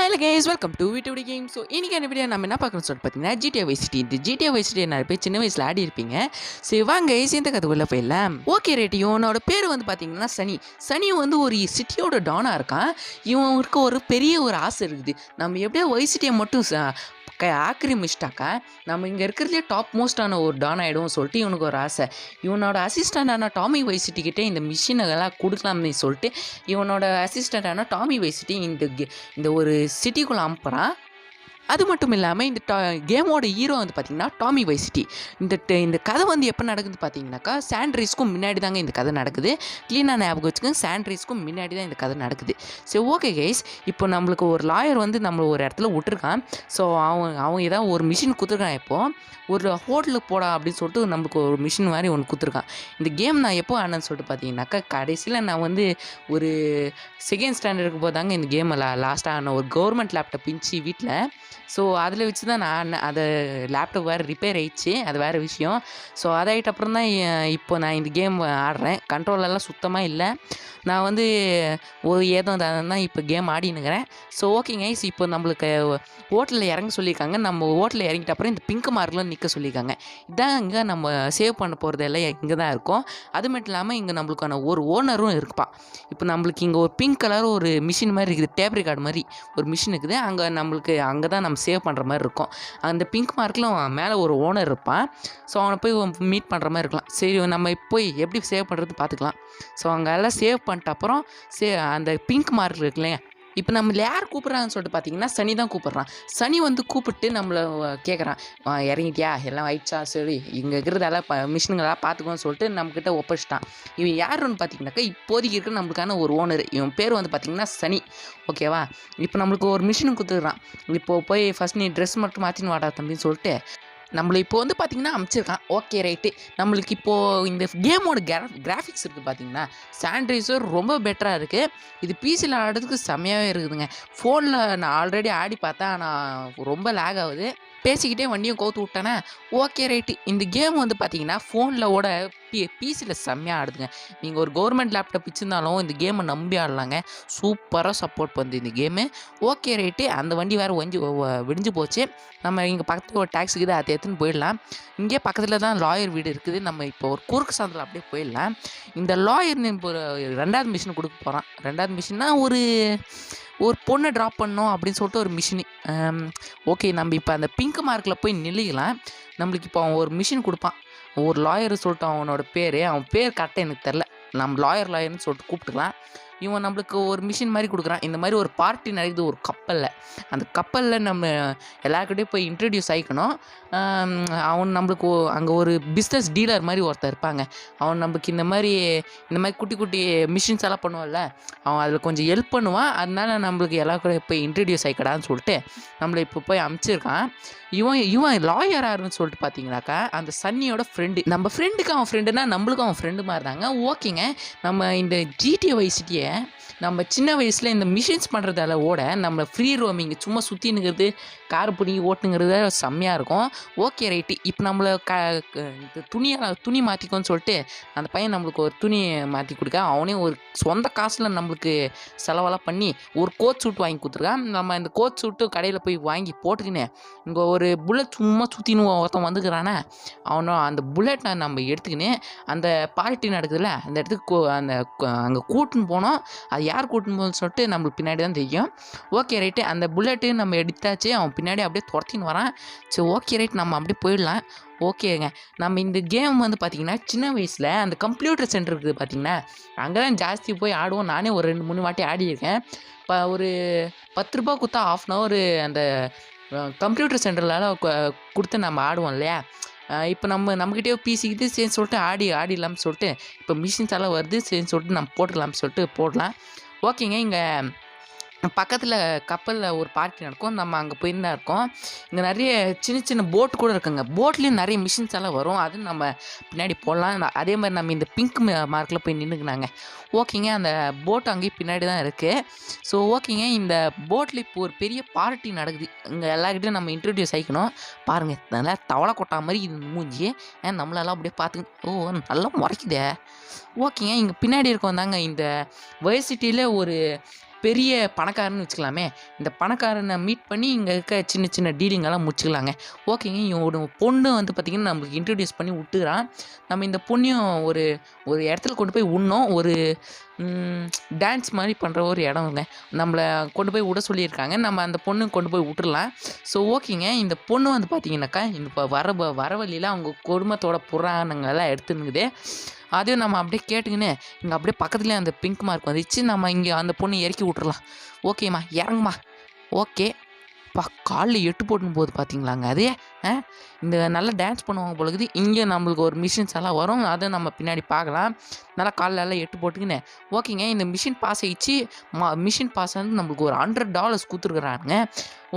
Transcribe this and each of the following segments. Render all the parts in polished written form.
Hello guys, welcome to விட்டுவிடி game. So இன்றைக்கான video நம்ம என்ன பார்க்குறோம்னு சொல்லிட்டு பார்த்தீங்கன்னா GTA Vice City. இந்த GTA Vice City நிறைய பேர் சின்ன வயசில் ஆடி இருப்பீங்க. சரி வாங்க கைஸ், இந்த கதைக்குள்ளே போயிடலாம். ஓகே ரைட், இவனோட பேர் வந்து பார்த்தீங்கன்னா சனி வந்து ஒரு சிட்டியோட டானாக இருக்கான். இவனுக்கு ஒரு பெரிய ஒரு ஆசை இருக்குது. நம்ம எப்படியோ வைஸ் சிட்டியை மட்டும் ஆக்கிரமிச்சிட்டாக்கா நம்ம இங்கே இருக்கிறதுலே டாப் மோஸ்டான ஒரு டான் ஆகிடும் சொல்லிட்டு இவனுக்கு ஒரு ஆசை. இவனோட அசிஸ்டண்டான டாமி வைசிட்டிக்கிட்டே இந்த மிஷினெல்லாம் கொடுக்கலாம்னு சொல்லிட்டு இவனோட அசிஸ்டண்டான டாமி வைசிட்டி இந்த ஒரு சிட்டிக்குள்ளே அனுப்புகிறான். அது மட்டும் இல்லாமல் இந்த கேமோட ஹீரோ வந்து பார்த்திங்கன்னா டாமி வைசிட்டி. இந்த கதை வந்து எப்போ நடக்குது பார்த்தீங்கன்னாக்கா சாண்ட்ரீஸ்க்கும் முன்னாடி தாங்க இந்த கதை நடக்குது. க்ளீனாக ஞாபகம் வச்சுக்கோங்க, சாண்ட்ரீஸ்க்கும் முன்னாடி தான் இந்த கதை நடக்குது. சரி ஓகே கைஸ், இப்போ நம்மளுக்கு ஒரு லாயர் வந்து நம்மளை ஒரு இடத்துல விட்டுருக்கான். ஸோ அவன் ஏதாவது ஒரு மிஷின் கொடுத்துருக்கான். இப்போது ஒரு ஹோட்டலுக்கு போடா அப்படின்னு சொல்லிட்டு நம்மளுக்கு ஒரு மிஷின் மாதிரி ஒன்று கொடுத்துருக்கான். இந்த கேம் நான் எப்போ ஆனேன்னு சொல்லிட்டு பார்த்தீங்கன்னாக்கா கடைசியில் நான் வந்து ஒரு செகண்ட் ஸ்டாண்டர்டுக்கு போதாங்க இந்த கேம் லாஸ்ட்டாக ஆன ஒரு கவர்மெண்ட் லேப்டாப் பிஞ்சு வீட்டில். ஸோ அதில் வச்சு தான் நான் அதை லேப்டாப் வேறு ரிப்பேர் ஆயிடுச்சு, அது வேறு விஷயம். ஸோ அதாகிட்ட அப்புறம் தான் இப்போ நான் இந்த கேம் ஆடுறேன். கண்ட்ரோலெல்லாம் சுத்தமாக இல்லை. நான் வந்து ஏதோ தான் இப்போ கேம் ஆடினுக்கிறேன். ஸோ ஓகேங்க, இப்போ நம்மளுக்கு ஹோட்டலில் இறங்க சொல்லியிருக்காங்க. நம்ம ஹோட்டலில் இறங்கிட்ட அப்புறம் இந்த பிங்க் மார்க்கில் நிற்க சொல்லியிருக்காங்க. இதான் இங்கே நம்ம சேவ் பண்ண போகிறது எல்லாம் இங்கே தான் இருக்கும். அது மட்டும் இல்லாமல் இங்கே நம்மளுக்கான ஒரு ஓனரும் இருக்குப்பா. இப்போ நம்மளுக்கு இங்கே ஒரு பிங்க் கலர் ஒரு மிஷின் மாதிரி இருக்குது, டேப் ரெக்கார்டு மாதிரி ஒரு மிஷின் இருக்குது. அங்கே தான் நம்ம சேவ் பண்ணுற மாதிரி இருக்கும். அந்த பிங்க் மார்க்கில் மேலே ஒரு ஓனர் இருப்பான். ஸோ அவனை போய் மீட் பண்ணுற மாதிரி இருக்கலாம். சரி நம்ம போய் எப்படி சேவ் பண்ணுறது பார்த்துக்கலாம். ஸோ அங்கே எல்லாம் சேவ் பண்ணிட்ட அப்புறம் அந்த பிங்க் மார்க் இருக்கு இல்லையா, இப்போ நம்மள யார் கூப்பிட்றாங்கன்னு சொல்லிட்டு பார்த்தீங்கன்னா சனி தான் கூப்பிட்றான். சனி வந்து கூப்பிட்டு நம்மளை கேட்குறான், இறங்கிட்டியா, எல்லாம் ஆயிடுச்சா, சரி இங்கே இருக்கிறதெல்லாம் மிஷினுங்கெல்லாம் பார்த்துக்கோன்னு சொல்லிட்டு நம்மக்கிட்ட ஒப்படைச்சிட்டான். இவன் யாருன்னு பார்த்தீங்கன்னாக்கா இப்போதைக்கு இருக்கிற நம்மளுக்கான ஒரு ஓனர். இவன் பேர் வந்து பார்த்திங்கன்னா சனி. ஓகேவா, இப்போ நம்மளுக்கு ஒரு மிஷின் கொடுத்துட்றான். இப்போது போய் ஃபஸ்ட் நீ ட்ரெஸ் மட்டும் மாற்றின்னு வாடா தம்பின்னு சொல்லிட்டு நம்மளை இப்போ வந்து பார்த்திங்கன்னா அமைச்சிருக்கான். ஓகே ரைட்டு, நம்மளுக்கு இப்போது இந்த கேமோட கிராஃபிக்ஸ் இருக்குது பார்த்திங்கன்னா சாண்ட்ரீஸர் ரொம்ப பெட்டராக இருக்குது. இது பிசியில் ஆடுறதுக்கு செம்மையாகவே இருக்குதுங்க. ஃபோனில் நான் ஆல்ரெடி ஆடி பார்த்தேன், ஆனால் ரொம்ப லேக் ஆகுது. பேசிக்கிட்டே வண்டியும் கவுத்து விட்டேன்னா ஓகே ரைட்டு. இந்த கேம் வந்து பார்த்தீங்கன்னா ஃபோனில் ஓட பிசியில் செம்மையாக ஆடுதுங்க. நீங்கள் ஒரு கவர்மெண்ட் லேப்டாப் வச்சுருந்தாலும் இந்த கேமை நம்பி ஆடலாங்க. சூப்பராக சப்போர்ட் பண்ணுது இந்த கேமு. ஓகே ரைட்டு, அந்த வண்டி வேறு விடிஞ்சு போச்சு. நம்ம இங்கே பக்கத்தில் ஒரு டாக்ஸி இருக்குது, அதை எடுத்துன்னு போயிடலாம். இங்கே பக்கத்தில் தான் லாயர் வீடு இருக்குது. நம்ம இப்போ ஒரு குறுக்கு சாந்தில் அப்படியே போயிடலாம். இந்த லாயர் இப்போ ரெண்டாவது மிஷின் கொடுக்க போகிறான். ரெண்டாவது மிஷின்னா ஒரு பொண்ணை ட்ராப் பண்ணோம் அப்படின்னு சொல்லிட்டு ஒரு மிஷினு. ஓகே, நம்ம இப்போ அந்த பிங்க் மார்க்கில் போய் நில்லிக்கலாம். நம்மளுக்கு இப்போ அவன் ஒரு மிஷின் கொடுப்பான். ஒரு லாயர் சொல்லிட்டு அவனோட அவன் பேர் கரெக்டாக எனக்கு தெரில. நம்ம லாயர்னு சொல்லிட்டு கூப்பிட்டுக்கலாம். இவன் நம்மளுக்கு ஒரு மிஷின் மாதிரி கொடுக்குறான். இந்த மாதிரி ஒரு பார்ட்டி நடக்குது ஒரு கப்பலில். அந்த கப்பலில் நம்ம எல்லாருக்கிட்டையும் போய் இன்ட்ரடியூஸ் ஆகிக்கணும். அவன் நம்மளுக்கு அங்கே ஒரு பிஸ்னஸ் டீலர் மாதிரி ஒருத்தர் இருப்பாங்க. அவன் நம்மளுக்கு இந்த மாதிரி குட்டி குட்டி மிஷின்ஸ் எல்லாம் பண்ணுவான்ல, அவன் அதில் கொஞ்சம் ஹெல்ப் பண்ணுவான். அதனால நம்மளுக்கு எல்லாருக்கூட போய் இன்ட்ரடியூஸ் ஆகிக்கடான்னு சொல்லிட்டு நம்மளை இப்போ போய் அனுப்பிச்சிருக்கான். இவன் லாயர் யாருன்னு சொல்லிட்டு பார்த்தீங்கன்னாக்கா அந்த சன்னியோட ஃப்ரெண்டு. நம்ம ஃப்ரெண்டுக்கு அவன் ஃப்ரெண்டுனா நம்மளுக்கும் அவன் ஃப்ரெண்டு மாதிரி தாங்க. ஓகேங்க, நம்ம இந்த GTA Vice Cityயை நம்ம சின்ன வயசில் இந்த மிஷின்ஸ் பண்ணுறதால நம்ம ஃப்ரீ ரோமிங் சும்மா சுற்றினுங்கிறது, கார் பிடிங்கி ஓட்டுங்கிறது செம்மையாக இருக்கும். ஓகே ரைட்டு, இப்போ நம்மளை துணி மாற்றிக்கோன்னு சொல்லிட்டு அந்த பையன் நம்மளுக்கு ஒரு துணி மாற்றி கொடுக்க, அவனே ஒரு சொந்த காசில் நம்மளுக்கு செலவெல்லாம் பண்ணி ஒரு கோட் சூட் வாங்கி கொடுத்துருக்கான். நம்ம இந்த கோட் சூட்டு கடையில் போய் வாங்கி போட்டுக்கின்னு இங்கே ஒரு புல்லட் சும்மா சுற்றின்னு ஒருத்தன் வந்துக்கிறானே, அவனும் அந்த புல்லட்டை நம்ம எடுத்துக்கின்னு அந்த பார்ட்டி நடக்குதுல்ல அந்த இடத்துக்கு அங்கே கூட்டுன்னு போனோம். அது யார் கூட்டின்னு போகணும்னு சொல்லிட்டு நம்மளுக்கு பின்னாடி தான் தெரியும். ஓகே ரைட்டு, அந்த புல்லட்டு நம்ம எடுத்தாச்சு. அவன் பின்னாடி அப்படியே துரத்தின்னு வரான். சரி ஓகே ரைட், நம்ம அப்படியே போயிடலாம். ஓகேங்க, நம்ம இந்த கேம் வந்து பார்த்திங்கன்னா சின்ன வயசில் அந்த கம்ப்யூட்டர் சென்டர் இருக்குது பார்த்திங்கன்னா, அங்கே தான் ஜாஸ்தி போய் ஆடுவோம். நானே ஒரு 2-3 வாட்டி ஆடியிருக்கேன். இப்போ ஒரு 10 ரூபா கொடுத்தா ½ அந்த கம்ப்யூட்டர் சென்டர்லாம் கொடுத்து நம்ம ஆடுவோம் இல்லையா. இப்போ நம்மக்கிட்டே பிசிக்குது சரின்னு சொல்லிட்டு ஆடிடலாம்னு சொல்லிட்டு இப்போ மிஷின்ஸ் எல்லாம் வருது சரின்னு சொல்லிட்டு நம்ம போட்டுக்கலாம்னு சொல்லிட்டு போடலாம். ஓகேங்க, இங்கே பக்கத்தில் கப்பலில் ஒரு பார்ட்டி நடக்கும். நம்ம அங்கே போயிருந்தா இருக்கோம். இங்கே நிறைய சின்ன சின்ன போட்டு கூட இருக்குங்க. போட்லேயும் நிறைய மிஷின்ஸ் எல்லாம் வரும். அது நம்ம பின்னாடி போடலாம். அதே மாதிரி நம்ம இந்த பிங்க் மார்க்கில் போய் நின்றுக்குனாங்க. ஓகேங்க, அந்த போட்டு அங்கேயும் பின்னாடி தான் இருக்குது. ஸோ ஓகேங்க, இந்த போட்டில் இப்போ ஒரு பெரிய பார்ட்டி நடக்குது. இங்கே எல்லாருக்கிட்டையும் நம்ம இன்ட்ரடியூஸ் ஆகிக்கணும். பாருங்கள், நல்லா தவளை கொட்டா மாதிரி இது மூஞ்சி. நம்மளெல்லாம் அப்படியே பார்த்துங்க. நல்லா முறைக்குதே. ஓகேங்க, இங்கே பின்னாடி இருக்கோம் தாங்க இந்த Vice Cityயில் ஒரு பெரிய பணக்காரன்னு வச்சுக்கலாமே. இந்த பணக்காரனை மீட் பண்ணி இங்கே இருக்க சின்ன சின்ன டீலிங்கெல்லாம் முடிச்சுக்கலாங்க. ஓகேங்க. இவனோட பொண்ணு வந்து பார்த்திங்கன்னா நம்மளுக்கு இன்ட்ரடியூஸ் பண்ணி விட்டுக்கிறான். நம்ம இந்த பொண்ணையும் ஒரு ஒரு இடத்துல கொண்டு போய் விடணும். ஒரு டான்ஸ் மாதிரி பண்ணுற ஒரு இடம்ங்க. நம்மளை கொண்டு போய் விட சொல்லியிருக்காங்க. நம்ம அந்த பொண்ணு கொண்டு போய் விட்டுறலாம். ஸோ ஓகேங்க. இந்த பொண்ணு வந்து பார்த்தீங்கன்னாக்கா இந்த இப்போ வர வழியில் அவங்க குடும்பத்தோட புராணங்கள்லாம் எடுத்துன்னுக்குது. அதையும் நம்ம அப்படியே கேட்டுக்கின்னு இங்கே அப்படியே பக்கத்துலேயே அந்த பிங்க் மார்க் வந்துச்சு. நம்ம இங்கே அந்த பொண்ணு இறக்கி விட்டுறலாம். ஓகேம்மா இறங்குமா. ஓகே. காலில் 8 போட்டுன்னு போகுது பார்த்தீங்களாங்க அது. இந்த நல்லா டான்ஸ் பண்ணுவாங்க போலக்குது. இங்கே நம்மளுக்கு ஒரு மிஷின்ஸ் எல்லாம் வரும். அதை நம்ம பின்னாடி பார்க்கலாம். நல்லா காலில் எல்லாம் 8 போட்டுக்கின்னு ஓகேங்க. இந்த மிஷின் பாஸ் ஆகிடுச்சு. மிஷின் பாஸ் வந்து நம்மளுக்கு ஒரு $100 கொடுத்துருக்குறாங்க.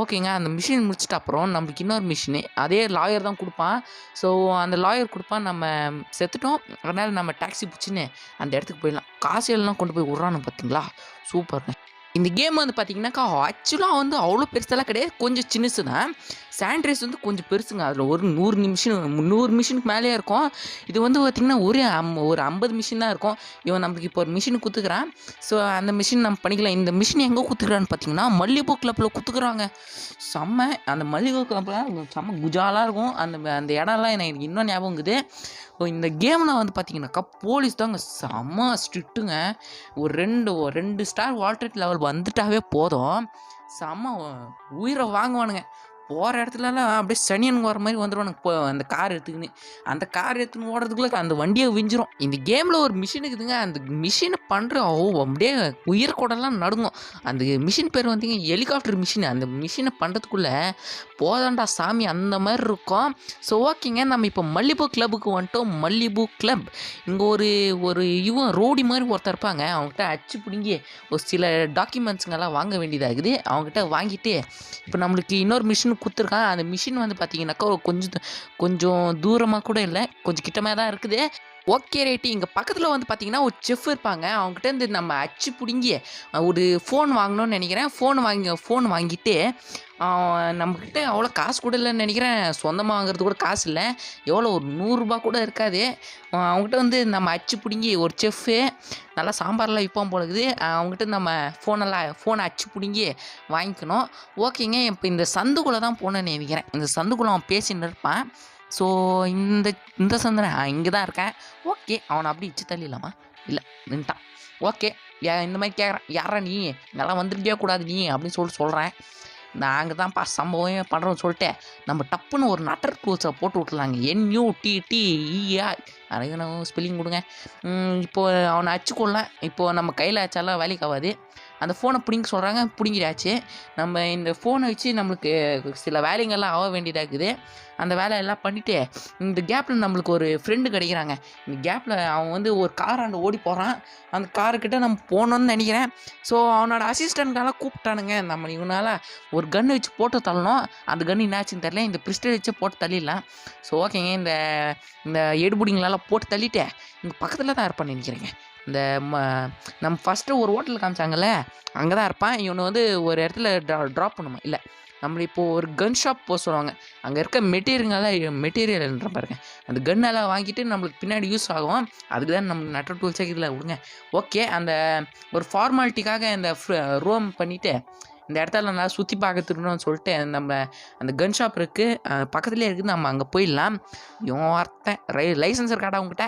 ஓகேங்க. அந்த மிஷின் முடிச்சிட்ட அப்புறம் நம்மளுக்கு இன்னொரு மிஷினு அதே லாயர் தான் கொடுப்பான். ஸோ அந்த லாயர் கொடுப்பான். நம்ம செத்துட்டோம். அதனால் நம்ம டாக்ஸி பிடிச்சின்னு அந்த இடத்துக்கு போயிடலாம். காசு எல்லாம் கொண்டு போய் விட்றானு பார்த்தீங்களா. சூப்பருங்க. இந்த கேம் வந்து பார்த்தீங்கன்னாக்கா ஆக்சுவலாக வந்து அவ்வளோ பெருசெல்லாம் கிடையாது. கொஞ்சம் சின்னசு தான். சாண்ட்ரேஸ் வந்து கொஞ்சம் பெருசுங்க. அதில் ஒரு 100 மிஷினுக்கு மேலேயே இருக்கும். இது வந்து பார்த்திங்கன்னா ஒரு 50 மிஷின் தான் இருக்கும். இவன் நம்மளுக்கு இப்போ ஒரு மிஷின் கொடுத்துக்கிறான். ஸோ அந்த மிஷின் நம்ம பண்ணிக்கலாம். இந்த மிஷின் எங்கே கொடுத்துக்கிறான்னு பார்த்தீங்கன்னா மல்லிகைப்பூ கிளப்பில் கொடுத்துக்குறாங்க. செம்ம. அந்த மல்லிகை கிளப்பில் செம்ம குஜாலாக இருக்கும். அந்த இடம்லாம் எனக்கு இன்னும் ஞாபகம் இருக்குது. இந்த கேமில் வந்து பார்த்தீங்கன்னாக்கா போலீஸ் தாங்க செம்ம ஸ்ட்ரிக்ட்டுங்க. ஒரு 2 ஸ்டார் வால்டர் லெவல் வந்துட்டாவே போதும். செம்ம உயிரை வாங்குவானுங்க. போகிற இடத்துலலாம் அப்படியே சனியனுக்கு வர மாதிரி வந்துடுவானுங்க. அந்த கார் எடுத்துக்கின்னு அந்த கார் எடுத்துன்னு ஓடுறதுக்குள்ள அந்த வண்டியை விஞ்சிரும். இந்த கேமில் ஒரு மிஷின் இருக்குதுங்க. அந்த மிஷினை பண்ணுற அப்படியே உயிர் கூடலாம் நடுங்கும். அந்த மிஷின் பேர் வந்தீங்க ஹெலிகாப்டர் மிஷின். அந்த மிஷினை பண்ணுறதுக்குள்ளே போதாண்டா சாமி அந்த மாதிரி இருக்கும். ஸோ ஓகேங்க. நம்ம இப்போ மல்லிகைப்பூ கிளப்புக்கு வந்துட்டோம். மல்லிகைப்பூ கிளப் இங்கே இவன் ரோடி மாதிரி ஒருத்தர் இருப்பாங்க. அவங்ககிட்ட அச்சு பிடுங்கி ஒரு சில டாக்குமெண்ட்ஸுங்கெல்லாம் வாங்க வேண்டியதாகுது. அவங்ககிட்ட வாங்கிட்டு இப்போ நம்மளுக்கு இன்னொரு மிஷின் கொடுத்துருக்கான். அந்த மிஷின் வந்து பார்த்தீங்கன்னாக்கா கொஞ்சம் தூரமாக கூட இல்லை, கொஞ்சம் கிட்டமாக தான் இருக்குது. Okay right. இங்கே பக்கத்தில் வந்து பார்த்தீங்கன்னா ஒரு செஃப் இருப்பாங்க. அவங்ககிட்ட இருந்து நம்ம அச்சு பிடுங்கி ஒரு ஃபோன் வாங்கணும்னு நினைக்கிறேன். ஃபோன் வாங்கிட்டு நம்மக்கிட்ட அவ்வளோ காசு கூட இல்லைன்னு நினைக்கிறேன். சொந்தமாக வாங்குறது கூட காசு இல்லை. எவ்வளோ ஒரு $100 கூட இருக்காது. அவங்ககிட்ட வந்து நம்ம அச்சு பிடுங்கி ஒரு செஃப்பு நல்லா சாம்பார்லாம் விற்பான் போல இருக்குது. அவங்ககிட்ட நம்ம ஃபோனை அச்சு பிடுங்கி வாங்கிக்கணும். ஓகேங்க. இப்போ இந்த சந்துக்குள்ளே தான் போகணுன்னு நினைக்கிறேன். இந்த சந்துக்குள்ளே அவன் பேசின்னு இருப்பான். ஸோ இந்த சந்தனை இங்கே தான் இருக்கேன். ஓகே. அவனை அப்படி இச்சு தள்ளிடலாமா? இல்லை நின்ட்டான். ஓகே. இந்த மாதிரி கேட்குறேன். யாரா நீ இதெல்லாம் வந்துருக்கே கூடாது நீ அப்படின்னு சொல்கிறேன். நாங்கள் தான்ப்பா சம்பவமே பண்ணுறோன்னு சொல்லிட்டு நம்ம டப்புன்னு ஒரு நட்டர் டூல்ஸை போட்டு விட்டுலாங்க. NUTTER அதுக்கு நான் ஸ்பெல்லிங் கொடுங்க. இப்போது அவனை அச்சுக்கொள்ளலாம். இப்போது நம்ம கையில் அச்சாலாம் வேலைக்கு ஆகாது. அந்த ஃபோனை பிடிங்க சொல்கிறாங்க. பிடிங்கிடாச்சு. நம்ம இந்த ஃபோனை வச்சு நம்மளுக்கு சில வேலைங்கள்லாம் ஆக வேண்டியதாக இருக்குது. அந்த வேலையெல்லாம் பண்ணிவிட்டு இந்த கேப்பில் நம்மளுக்கு ஒரு ஃப்ரெண்டு கிடைக்கிறாங்க. இந்த கேப்பில் அவன் வந்து ஒரு காராண்ட ஓடி போகிறான். அந்த காருக்கிட்ட நம்ம போகணுன்னு நினைக்கிறேன். ஸோ அவனோட அசிஸ்டண்ட்கெல்லாம் கூப்பிட்டானுங்க. நம்ம இவனால் ஒரு கன்று வச்சு போட்டு தள்ளணும். அந்த கன்று என்னாச்சுன்னு தெரியல. இந்த பிஸ்டல் வச்சு போட்டு தள்ளிடலாம். ஸோ ஓகேங்க. இந்த எடுபுடிங்களெல்லாம் போட்டு தள்ளிட்டு இங்கே பக்கத்தில் தான் இருப்பான்னு நினைக்கிறேங்க. இந்த நம்ம ஃபஸ்ட்டு ஒரு ஹோட்டலில் காமிச்சாங்கல்ல அங்கே தான் இருப்பான். இவனை வந்து ஒரு இடத்துல ட்ராப் பண்ணுமா. இல்லை நம்மளை இப்போது ஒரு கன் ஷாப் போக சொல்லுவாங்க. அங்கே இருக்க மெட்டீரியல்ன்ற பாருங்க. அந்த கன்னெல்லாம் வாங்கிட்டு நம்மளுக்கு பின்னாடி யூஸ் ஆகும். அதுக்கு தான் நம்ம நட்டர் டூல்ஸே இதில் விடுங்க. ஓகே. அந்த ஒரு ஃபார்மாலிட்டிக்காக இந்த ரோம் பண்ணிவிட்டு இந்த இடத்துல நல்லா சுற்றி பார்க்கறதுக்குன்னு சொல்லிட்டு நம்ம அந்த கன் ஷாப் இருக்குது பக்கத்துலேயே இருக்குது. நம்ம அங்கே போயிடலாம். இவன் வார்த்தை லைசன்ஸ் இருக்காடா உங்ககிட்ட?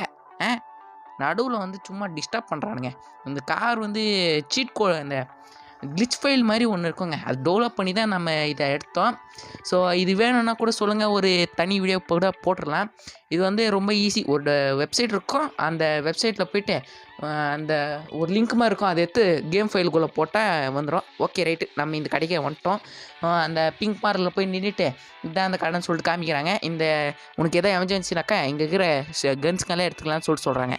நடுவில் வந்து சும்மா டிஸ்டர்ப் பண்ணுறானுங்க. இந்த கார் வந்து இந்த கிளிச் ஃபைல் மாதிரி ஒன்று இருக்குங்க. அது டெவலப் பண்ணி தான் நம்ம இதை எடுத்தோம். ஸோ இது வேணும்னா கூட சொல்லுங்கள். ஒரு தனி வீடியோ கூட போட்டுடலாம். இது வந்து ரொம்ப ஈஸி. ஒரு வெப்சைட் இருக்கும். அந்த வெப்சைட்டில் போய்ட்டு அந்த ஒரு லிங்க் மாதிரி இருக்கும். அதை எடுத்து கேம் ஃபைலுக்குள்ளே போட்டால் வந்துடும். Okay right. நம்ம இந்த கடைக்கே வந்துட்டோம். அந்த பிங்க் பார்லரில் போய் நின்றுட்டு இதான் அந்த கடைன்னு சொல்லிட்டு காமிக்கிறாங்க. உனக்கு எதாவது எமர்ஜென்சினாக்கா இங்கே இருக்கிற கன்ஸ்கெல்லாம் எடுத்துக்கலாம்னு சொல்கிறாங்க.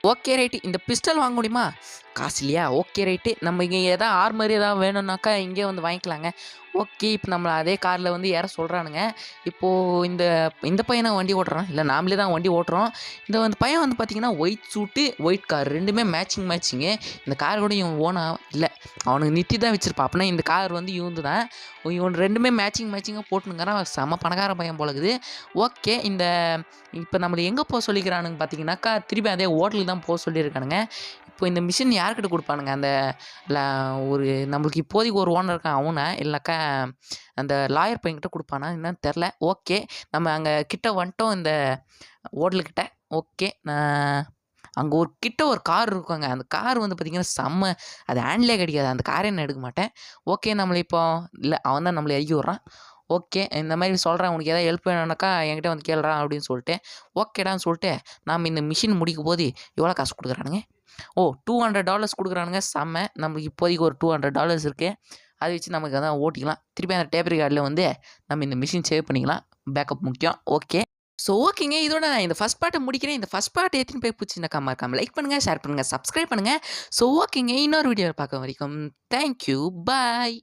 Okay right. இந்த பிஸ்டல் வாங்க முடியுமா? காசு இல்லையா? Okay right. நம்ம இங்கே எதாவது ஆர்மரி எதாவது வேணும்னாக்கா இங்கே வந்து வாங்கிக்கலாங்க. ஓகே. இப்போ நம்மளை அதே காரில் வந்து ஏற சொல்கிறானுங்க. இப்போது இந்த பையனை வண்டி ஓட்டுறான். இல்லை நாமளே தான் வண்டி ஓட்டுறோம். இந்த பையன் வந்து பார்த்திங்கன்னா ஒயிட் சூட்டு ஒயிட் கார் ரெண்டுமே மேட்சிங்கு. இந்த கார் கூட இவன் ஓனா இல்லை, அவனுக்கு நிறுத்தி தான் வச்சுருப்பான். அப்படின்னா இந்த கார் வந்து இவந்து தான். இவன் ரெண்டுமே மேட்சிங்காக போட்டுனுங்கிறான். செம்ம பணக்கார பையன் போல இருக்குது. ஓகே. இப்போ நம்மளை எங்கே போக சொல்லிக்கிறானுங்க பார்த்தீங்கன்னாக்கா திருப்பி அதே ஹோட்டலுக்கு தான் போக சொல்லியிருக்கானுங்க. இப்போ இந்த மிஷின் யார்கிட்ட குடுப்பானுங்க? அந்த ல ஒரு நம்மளுக்கு இப்போதைக்கு ஒரு ஓனர் இருக்கான் அவனா? இல்லனாக்கா அந்த லாயர் பையன்கிட்ட குடுப்பானா? என்னன்னு தெர்ல. ஓகே. நம்ம அங்க கிட்ட வந்துட்டோம் இந்த ஹோட்டலுக்கிட்ட. ஓகே. அங்க ஒரு கார் இருக்குங்க. அந்த கார் வந்து பார்த்தீங்கன்னா, அது ஹேண்ட்லே கிடைக்காது. அந்த காரே நான் எடுக்க மாட்டேன். ஓகே. நம்மள இப்போ இல்ல அவன் தான் நம்மள இறக்கி விட்றான். ஓகே. இந்த மாரி சொல்றேன். உனக்கு ஏதாவது ஹெல்ப் வேணும்னாக்கா என்கிட்ட வந்து கேளுடா அப்படின்னு சொல்லிட்டு, ஓகேடான்னு சொல்லிட்டு, நாம இந்த மிஷின் முடிக்கும்போது எவ்வளோ காசு குடுக்குறானுங்க? ஓ! $200 குடுக்குறானுங்க. செம்ம. நம்மளுக்கு இப்போதைக்கு ஒரு $200 இருக்கு. அத வச்சு நமக்கு அதான் ஓட்டிக்கலாம். திருப்பி அந்த டேப் ரெக்கார்ட்ல வந்து நம்ம இந்த மிஷின் சேவ் பண்ணிக்கலாம். பேக்கப் முக்கியம். ஓகே. ஸோ ஓகேங்க. இதோட நான் இந்த ஃபர்ஸ்ட் பார்ட்ட முடிக்கிறேன். இந்த ஃபர்ஸ்ட் பார்ட் எத்தன பேருக்கு புடிச்சிருந்தா மறக்காம லைக் பண்ணுங்க, ஷேர் பண்ணுங்க, சப்ஸ்கிரைப் பண்ணுங்க. ஸோ ஓகேங்க. இன்னொரு வீடியோல பார்க்குற வரைக்கும் தேங்க் யூ. பாய்.